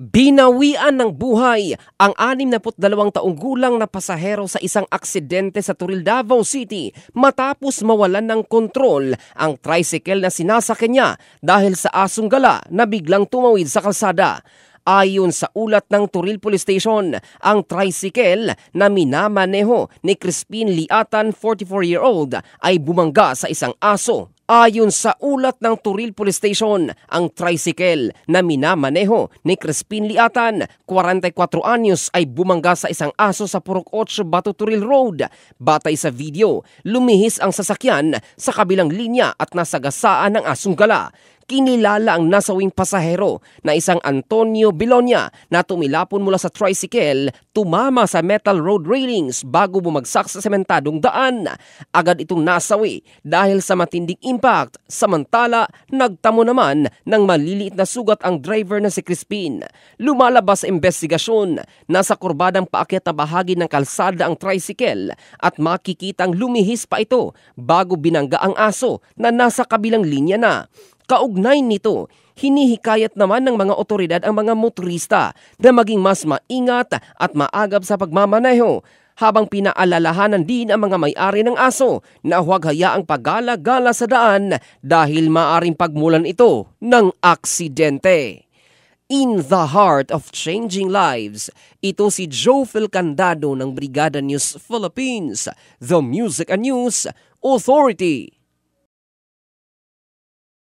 Binawian ng buhay ang 62 taong gulang na pasahero sa isang aksidente sa Turil, Davao City matapos mawalan ng kontrol ang tricycle na sinasakyan niya dahil sa asong gala na biglang tumawid sa kalsada. Ayon sa ulat ng Turil Police Station, ang tricycle na minamaneho ni Crispin Liatan, 44-year-old, ay bumangga sa isang aso. Ayon sa ulat ng Turil Police Station, ang tricycle na minamaneho ni Crispin Liatan, 44 anyos, ay bumangga sa isang aso sa Purok 8 Batu Turil Road. Batay sa video, lumihis ang sasakyan sa kabilang linya at nasagasaan ng asong gala. Kinilala ang nasawing pasahero na isang Antonio Bilonia na tumilapon mula sa tricycle, tumama sa metal road railings bago bumagsak sa sementadong daan. Agad itong nasawi dahil sa matinding impact, samantala nagtamo naman ng maliliit na sugat ang driver na si Crispin. Lumalabas sa investigasyon na sa kurbadang paakyat na bahagi ng kalsada ang tricycle at makikitang lumihis pa ito bago binangga ang aso na nasa kabilang linya na. Kaugnay nito, hinihikayat naman ng mga otoridad ang mga motorista na maging mas maingat at maagap sa pagmamaneho, habang pinaalalahanan din ang mga may-ari ng aso na huwag hayaang paggala-gala sa daan dahil maaring pagmulan ito ng aksidente. In the heart of changing lives, ito si Joel Candado ng Brigada News Philippines, the Music and News Authority.